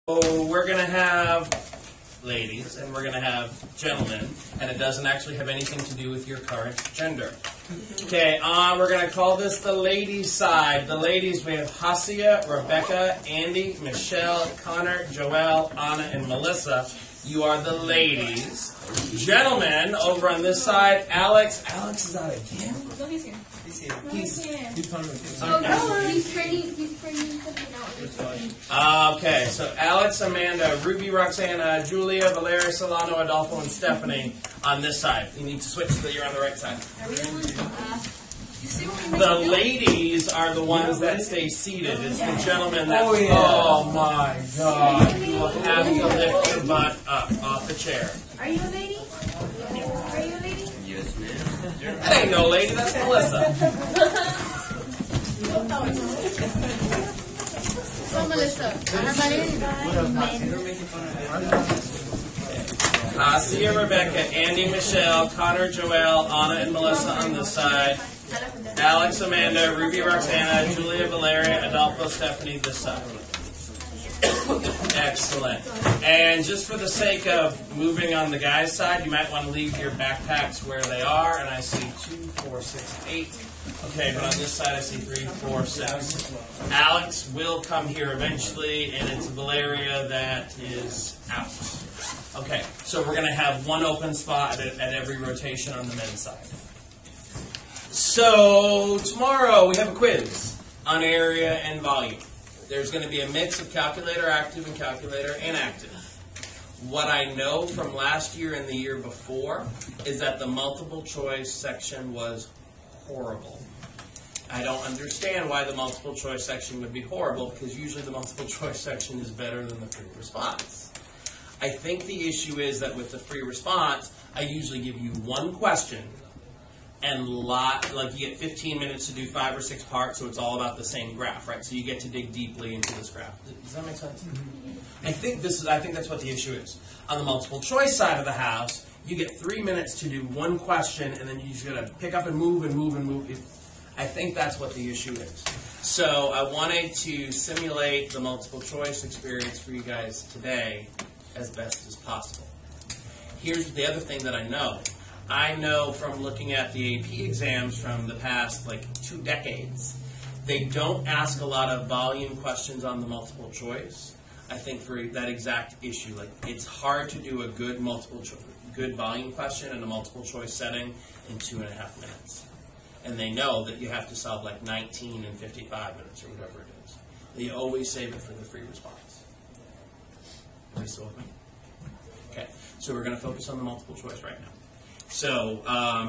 So we're going to have ladies and we're going to have gentlemen, and it doesn't actually have anything to do with your current gender. Okay, we're going to call this the ladies' side. The ladies, we have Hasia, Rebecca, Andy, Michelle, Connor, Joelle, Anna, and Melissa. You are the ladies. Gentlemen, over on this side, Alex. Alex is out again? No, he's here. He's okay, so Alex, Amanda, Ruby, Roxana, Julia, Valeria, Solano, Adolfo, and Stephanie on this side. You need to switch so that you're on the right side. The ladies are the ones that stay seated. It's the gentlemen that... Oh my God. You will have to lift your butt up off the chair. Are you a lady? Are you a lady? Yes, ma'am. That ain't no lady, that's Melissa. So, Melissa, Hasia, Rebecca, Andy, Michelle, Connor, Joelle, Anna, and Melissa on this side. Alex, Amanda, Ruby, Roxana, Julia, Valeria, Adolfo, Stephanie, this side. Excellent. And just for the sake of moving on the guys' side, you might want to leave your backpacks where they are. And I see 2, 4, 6, 8. Okay, but on this side I see 3, 4, 6. Alex will come here eventually, and it's Valeria that is out. Okay, so we're going to have one open spot at every rotation on the men's side. So tomorrow we have a quiz on area and volume. There's going to be a mix of calculator active and calculator inactive. What I know from last year and the year before is that the multiple choice section was horrible. I don't understand why the multiple choice section would be horrible, because usually the multiple choice section is better than the free response. I think the issue is that with the free response, I usually give you one question, and like you get 15 minutes to do 5 or 6 parts, so it's all about the same graph, right? So you get to dig deeply into this graph. Does that make sense? I think that's what the issue is. On the multiple choice side of the house, you get 3 minutes to do one question, and then you just got to pick up and move and move and move. I think that's what the issue is. So I wanted to simulate the multiple choice experience for you guys today as best as possible. Here's the other thing that I know. I know from looking at the AP exams from the past, 2 decades, they don't ask a lot of volume questions on the multiple choice. I think for that exact issue, it's hard to do a good good volume question in a multiple choice setting in 2.5 minutes. And they know that you have to solve 19 and 55 minutes or whatever it is. They always save it for the free response. Are you still with me? Okay, so we're going to focus on the multiple choice right now. So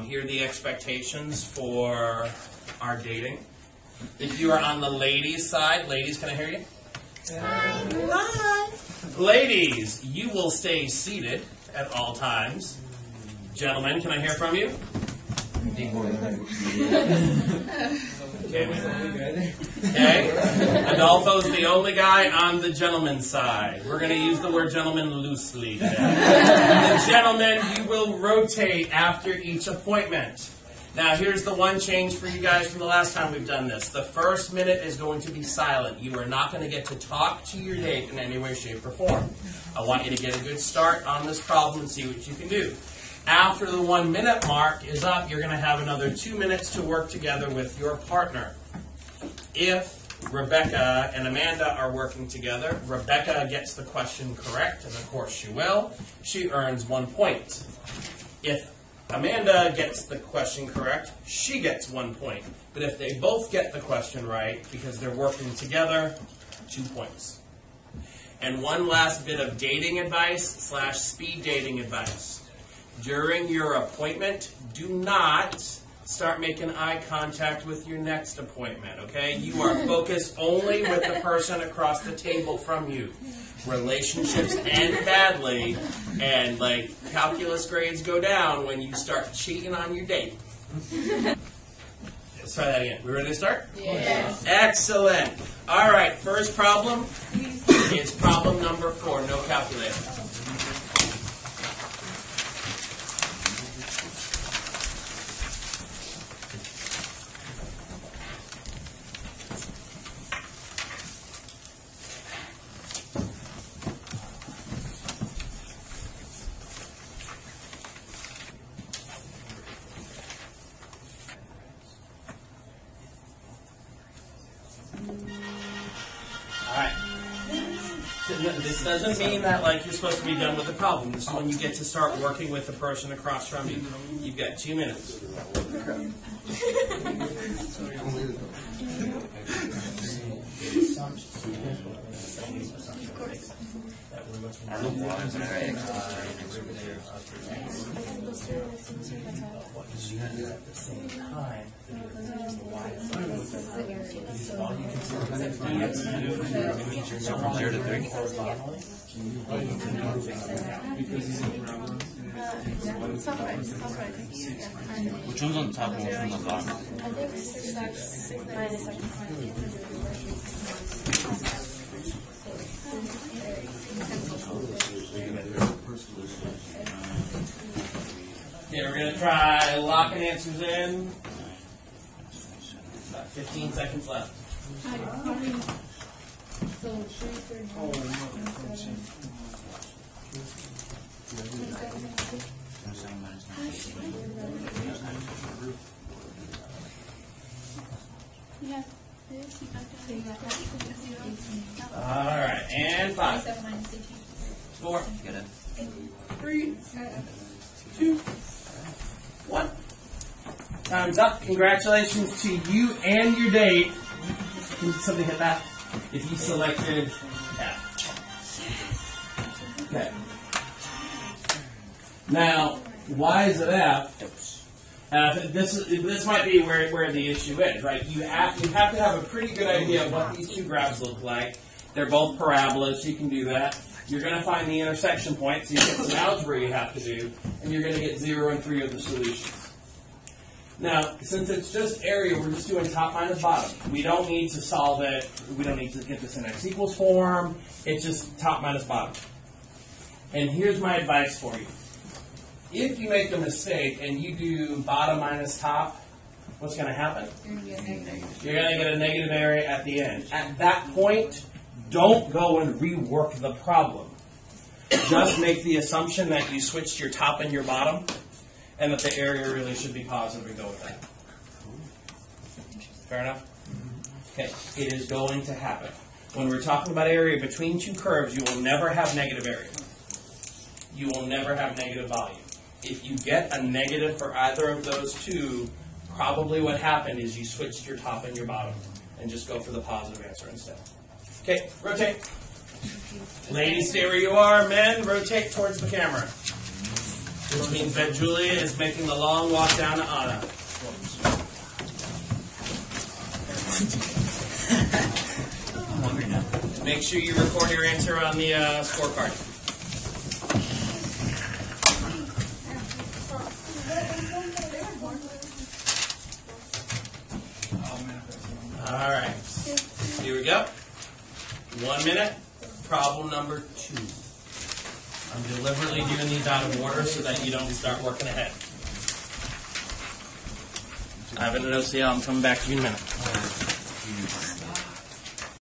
here are the expectations for our dating. If you are on the ladies' side, ladies, can I hear you? Hi. Ladies, you will stay seated at all times. Gentlemen, can I hear from you? Okay. Adolfo's the only guy on the gentleman's side. We're going to use the word gentleman loosely today. The gentlemen, you will rotate after each appointment. Now, here's the one change for you guys from the last time we've done this. The first minute is going to be silent. You are not going to get to talk to your date in any way, shape, or form. I want you to get a good start on this problem and see what you can do. After the 1 minute mark is up, you're going to have another 2 minutes to work together with your partner. If Rebecca and Amanda are working together, Rebecca gets the question correct, and of course she will. She earns 1 point. If Amanda gets the question correct, she gets 1 point. But if they both get the question right, because they're working together, 2 points. And one last bit of dating advice / speed dating advice. During your appointment, do not start making eye contact with your next appointment, okay? You are focused only with the person across the table from you. Relationships end badly, and calculus grades go down when you start cheating on your date. Let's try that again. We ready to start? Yes. Excellent. All right, first problem is problem number 4, no calculator. This doesn't mean that like you're supposed to be done with the problem. This is when you get to start working with the person across from you. You've got 2 minutes. From 0 to 3. Which one's on the top and which one's on the bottom? Okay, we're going to try locking answers in. About 15 seconds left. All right, and 5, 4, 3, 2, 1. Time's up. Congratulations to you and your date. Can somebody hit that? If you selected F. Okay. Now, why is it F? This might be where the issue is, right? You have to have a pretty good idea of what these two graphs look like. They're both parabolas, so you can do that. You're going to find the intersection point, so you get some algebra you have to do, and you're going to get 0 and 3 of the solutions. Now, since it's just area, we're just doing top minus bottom. We don't need to solve it. We don't need to get this in x equals form. It's just top minus bottom. And here's my advice for you. If you make a mistake and you do bottom minus top, what's going to happen? You're going to get a negative area at the end. At that point, don't go and rework the problem. Just make the assumption that you switched your top and your bottom, and that the area really should be positive and go with that. Fair enough? Okay, it is going to happen. When we're talking about area between two curves, you will never have negative area. You will never have negative volume. If you get a negative for either of those two, probably what happened is you switched your top and your bottom, and just go for the positive answer instead. Okay, rotate. Ladies, stay where you are. Men, rotate towards the camera. Which means that Julia is making the long walk down to Anna. Make sure you record your answer on the scorecard. All right. Here we go. 1 minute. Problem number 2. I'm deliberately doing these out of order so that you don't start working ahead. I have an OCL. I'm coming back to you in a minute.